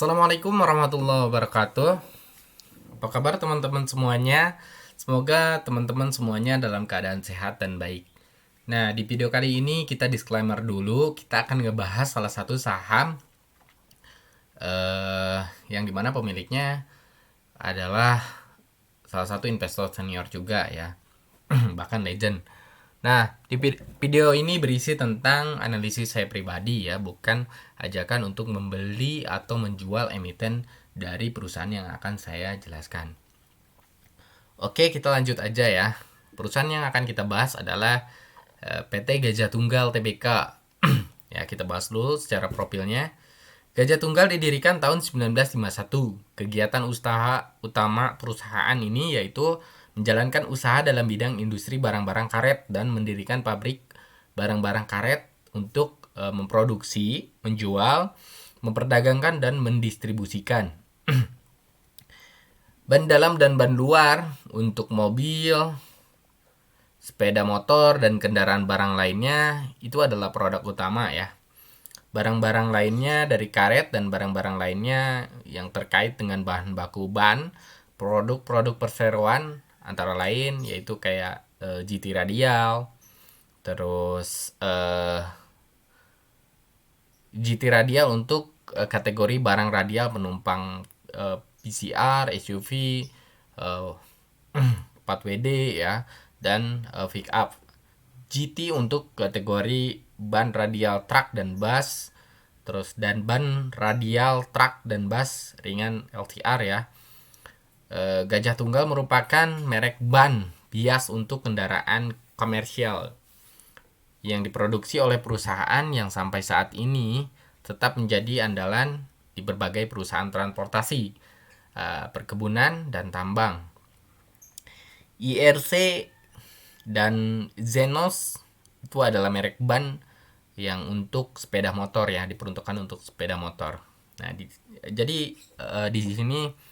Assalamualaikum warahmatullahi wabarakatuh. Apa kabar teman-teman semuanya? Semoga teman-teman semuanya dalam keadaan sehat dan baik. Nah, di video kali ini kita disclaimer dulu. Kita akan ngebahas salah satu saham eh yang dimana pemiliknya adalah salah satu investor senior juga ya, bahkan legend. Nah, di video ini berisi tentang analisis saya pribadi ya, bukan ajakan untuk membeli atau menjual emiten dari perusahaan yang akan saya jelaskan. Oke, kita lanjut aja ya. Perusahaan yang akan kita bahas adalah PT Gajah Tunggal Tbk. Ya, kita bahas dulu secara profilnya. Gajah Tunggal didirikan tahun 1951. Kegiatan usaha utama perusahaan ini yaitu menjalankan usaha dalam bidang industri barang-barang karet dan mendirikan pabrik barang-barang karet untuk memproduksi, menjual, memperdagangkan dan mendistribusikan ban dalam dan ban luar untuk mobil, sepeda motor dan kendaraan barang lainnya itu adalah produk utama ya. Barang-barang lainnya dari karet dan barang-barang lainnya yang terkait dengan bahan baku ban, produk-produk perseroan antara lain yaitu kayak GT radial, terus GT radial untuk kategori barang radial penumpang PCR, SUV, 4WD ya, dan pick up. GT untuk kategori ban radial truk dan bus, terus dan ban radial truk dan bus ringan LTR ya. Gajah Tunggal merupakan merek ban bias untuk kendaraan komersial yang diproduksi oleh perusahaan yang sampai saat ini tetap menjadi andalan di berbagai perusahaan transportasi, perkebunan, dan tambang. IRC dan Zenos itu adalah merek ban yang untuk sepeda motor ya, diperuntukkan untuk sepeda motor. Nah, jadi di sini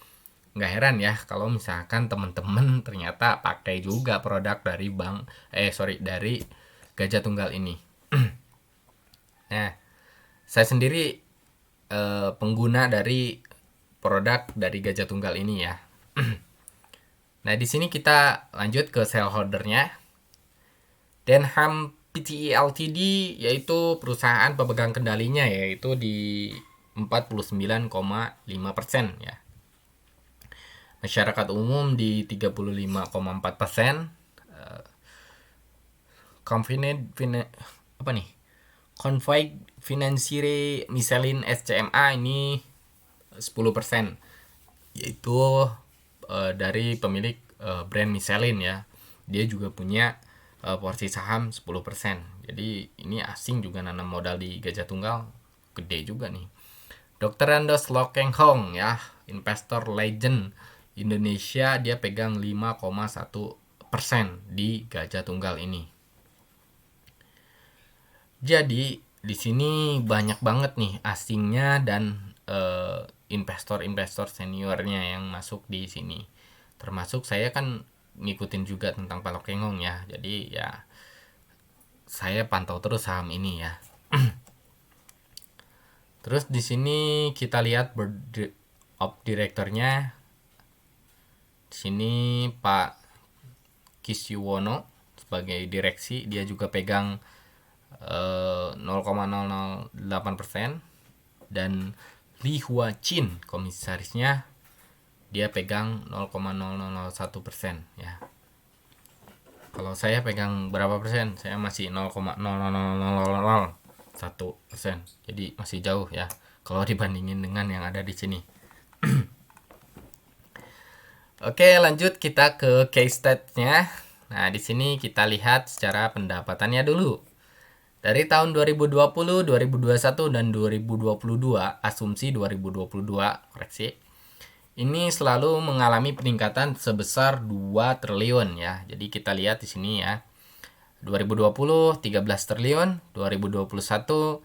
nggak heran ya kalau misalkan teman-teman ternyata pakai juga produk dari dari Gajah Tunggal ini. Nah, saya sendiri pengguna dari produk dari Gajah Tunggal ini ya. Nah, di sini kita lanjut ke shareholdernya. Denham Pte Ltd yaitu perusahaan pemegang kendalinya yaitu di 49,5% ya. Masyarakat umum di 35,4%. Config Financiere Michelin SCMA ini 10%, yaitu dari pemilik brand Michelin ya. Dia juga punya porsi saham 10%. Jadi ini asing juga nanam modal di Gajah Tunggal, gede juga nih. Dr. Andos Lokeng Hong ya, investor legend Indonesia, dia pegang 5,1% di Gajah Tunggal ini. Jadi di sini banyak banget nih asingnya dan investor-investor seniornya yang masuk di sini. Termasuk saya kan ngikutin juga tentang Pak Lokeng ya. Jadi ya saya pantau terus saham ini ya. Terus di sini kita lihat board of directornya. Di sini Pak Kisyuwono sebagai direksi, dia juga pegang 0,008%, dan Li Hua Chin komisarisnya dia pegang 0,0001% ya. Kalau saya pegang berapa persen? Saya masih 0,00001%. Jadi masih jauh ya kalau dibandingin dengan yang ada di sini. Oke, lanjut kita ke case stats-nya. Nah, di sini kita lihat secara pendapatannya dulu. Dari tahun 2020, 2021 dan 2022, asumsi 2022, koreksi. Ini selalu mengalami peningkatan sebesar 2 triliun ya. Jadi kita lihat di sini ya. 2020 13 triliun, 2021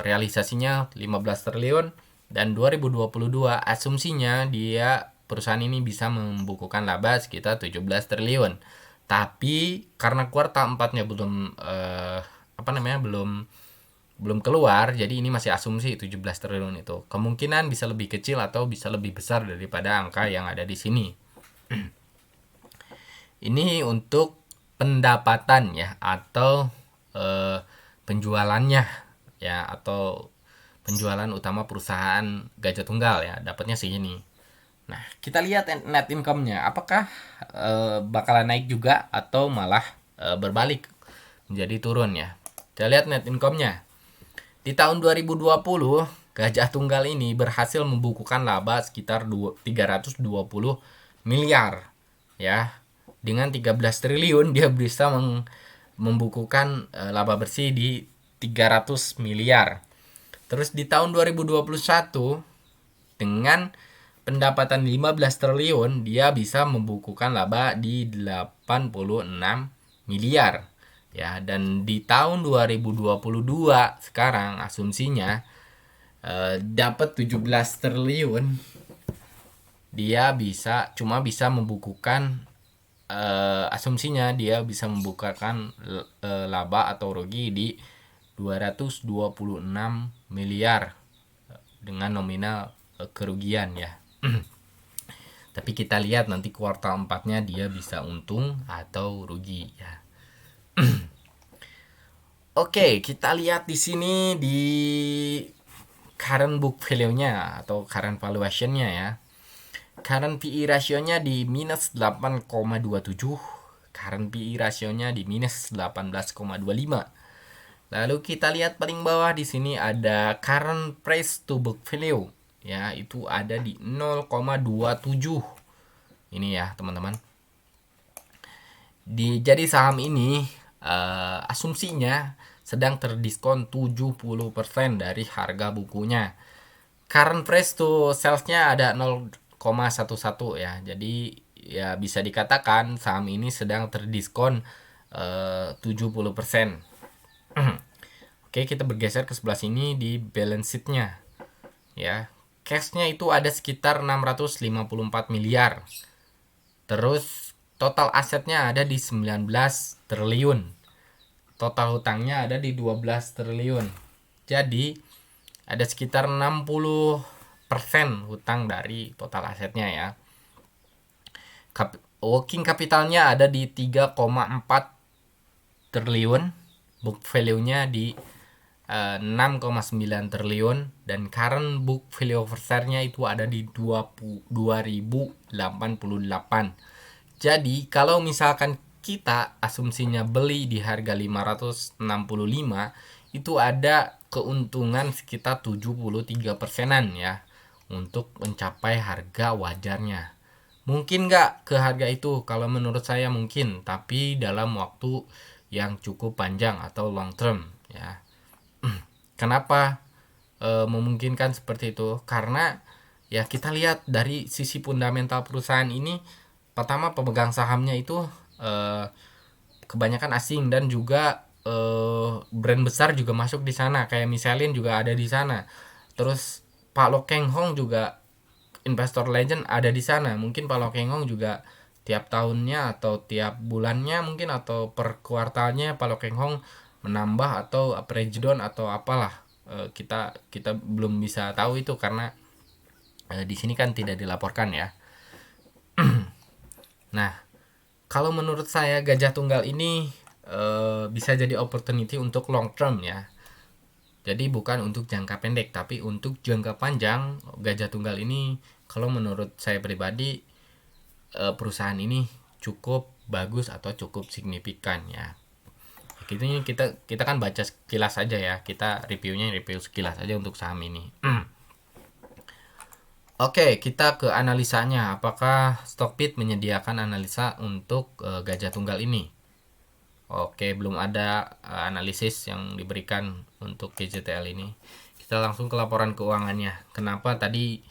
realisasinya 15 triliun, dan 2022 asumsinya dia perusahaan ini bisa membukukan laba sekitar 17 triliun. Tapi karena kuartal 4-nya belum belum belum keluar, jadi ini masih asumsi 17 triliun itu. Kemungkinan bisa lebih kecil atau bisa lebih besar daripada angka yang ada di sini. Ini untuk pendapatan ya, atau eh, penjualannya ya, atau penjualan utama perusahaan Gajah Tunggal ya, dapatnya segini. Nah, kita lihat net income-nya, apakah bakalan naik juga atau malah berbalik menjadi turun ya. Kita lihat net income-nya. Di tahun 2020, Gajah Tunggal ini berhasil membukukan laba sekitar 320 miliar ya. Dengan 13 triliun dia bisa membukukan laba bersih di 300 miliar. Terus di tahun 2021 dengan pendapatan 15 triliun dia bisa membukukan laba di 86 miliar. Ya, dan di tahun 2022 sekarang asumsinya dapat 17 triliun, dia bisa membukukan asumsinya dia bisa membukakan laba atau rugi di 226 miliar dengan nominal kerugian ya. Tapi kita lihat nanti kuartal 4-nya dia bisa untung atau rugi ya. Oke, kita lihat di sini di current book value-nya atau current valuation-nya ya. Current PE ratio-nya di minus 8,27. Current PE ratio-nya di minus 18,25. Lalu kita lihat paling bawah di sini ada current price to book value ya, itu ada di 0,27. Ini ya, teman-teman. Jadi saham ini asumsinya sedang terdiskon 70% dari harga bukunya. Current price to sales-nya ada 0,11 ya. Jadi ya bisa dikatakan saham ini sedang terdiskon 70%. Oke, kita bergeser ke sebelah sini di balance sheet-nya. Ya, cash-nya itu ada sekitar 654 miliar. Terus total asetnya ada di 19 triliun. Total hutangnya ada di 12 triliun. Jadi ada sekitar 60% hutang dari total asetnya ya. Working capitalnya ada di 3,4 triliun. Book value-nya di 6,9 triliun dan current book value per share-nya itu ada di 2088. Jadi kalau misalkan kita asumsinya beli di harga 565, itu ada keuntungan sekitar 73%-an ya untuk mencapai harga wajarnya. Mungkin nggak ke harga itu? Kalau menurut saya mungkin, tapi dalam waktu yang cukup panjang atau long term ya. Kenapa memungkinkan seperti itu? Karena ya kita lihat dari sisi fundamental perusahaan ini, pertama pemegang sahamnya itu kebanyakan asing dan juga brand besar juga masuk di sana, kayak Michelin juga ada di sana. Terus Pak Lo Keng Hong juga investor legend ada di sana. Mungkin Pak Lo Keng Hong juga tiap tahunnya atau tiap bulannya mungkin atau per kuartalnya Pak Lo Keng Hong menambah atau upgrade atau apalah. Kita belum bisa tahu itu karena di sini kan tidak dilaporkan ya. Nah, kalau menurut saya Gajah Tunggal ini bisa jadi opportunity untuk long term ya. Jadi bukan untuk jangka pendek, tapi untuk jangka panjang Gajah Tunggal ini kalau menurut saya pribadi perusahaan ini cukup bagus atau cukup signifikan ya. Kita kan baca sekilas aja ya, kita review sekilas aja untuk saham ini. Oke, kita ke analisanya. Apakah Stockbit menyediakan analisa untuk Gajah Tunggal ini? Oke, belum ada analisis yang diberikan untuk GJTL ini. Kita langsung ke laporan keuangannya. Kenapa tadi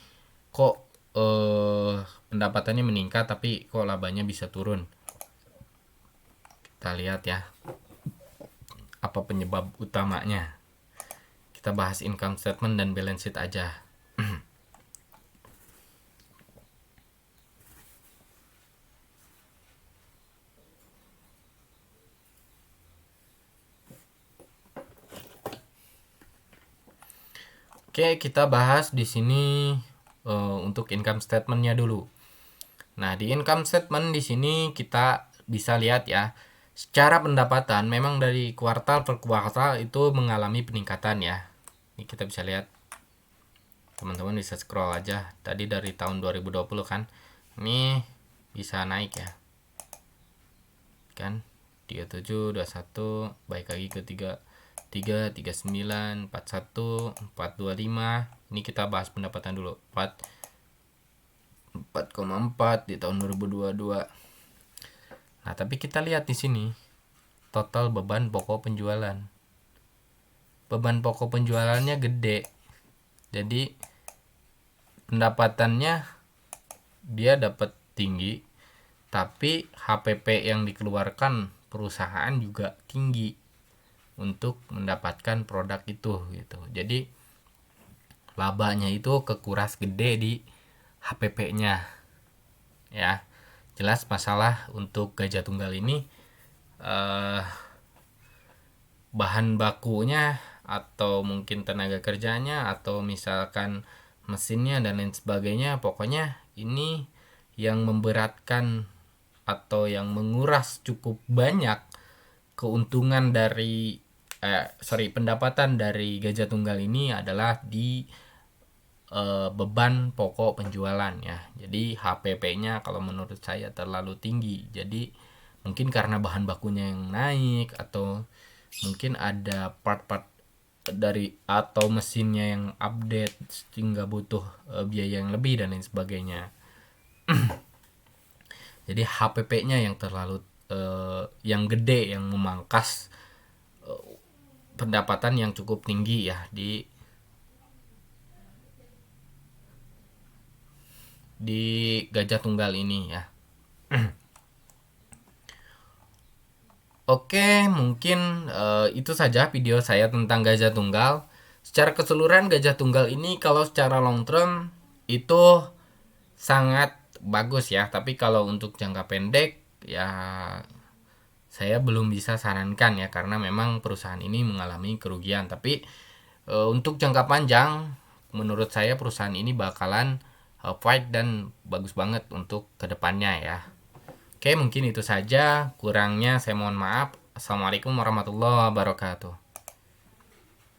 kok pendapatannya meningkat tapi kok labanya bisa turun? Kita lihat ya. Apa penyebab utamanya? Kita bahas income statement dan balance sheet aja. Oke, kita bahas di sini untuk income statement-nya dulu. Nah, di income statement di sini kita bisa lihat ya, secara pendapatan memang dari kuartal per kuartal itu mengalami peningkatan ya. Ini kita bisa lihat, teman-teman bisa scroll aja. Tadi dari tahun 2020 kan, ini bisa naik ya, kan 37, 21, baik lagi ke 33, 39, 41, 425. Ini kita bahas pendapatan dulu. 4,4 di tahun 2022. Nah, tapi kita lihat di sini total beban pokok penjualan. Beban pokok penjualannya gede. Jadi pendapatannya dia dapat tinggi, tapi HPP yang dikeluarkan perusahaan juga tinggi untuk mendapatkan produk itu gitu. Jadi labanya itu kekuras gede di HPP-nya ya. Jelas masalah untuk Gajah Tunggal ini bahan bakunya atau mungkin tenaga kerjanya atau misalkan mesinnya dan lain sebagainya, pokoknya ini yang memberatkan atau yang menguras cukup banyak keuntungan dari pendapatan dari Gajah Tunggal ini adalah di beban pokok penjualan ya. Jadi HPP-nya kalau menurut saya terlalu tinggi. Jadi mungkin karena bahan bakunya yang naik, atau mungkin ada part-part dari atau mesinnya yang update sehingga butuh biaya yang lebih dan lain sebagainya. Jadi HPP-nya yang terlalu yang gede, yang memangkas pendapatan yang cukup tinggi ya di Gajah Tunggal ini ya. Oke, mungkin itu saja video saya tentang Gajah Tunggal. Secara keseluruhan Gajah Tunggal ini kalau secara long term itu sangat bagus ya, tapi kalau untuk jangka pendek ya saya belum bisa sarankan ya, karena memang perusahaan ini mengalami kerugian. Tapi untuk jangka panjang menurut saya perusahaan ini bakalan fight dan bagus banget untuk kedepannya ya. Oke, mungkin itu saja. Kurangnya saya mohon maaf. Assalamualaikum warahmatullahi wabarakatuh.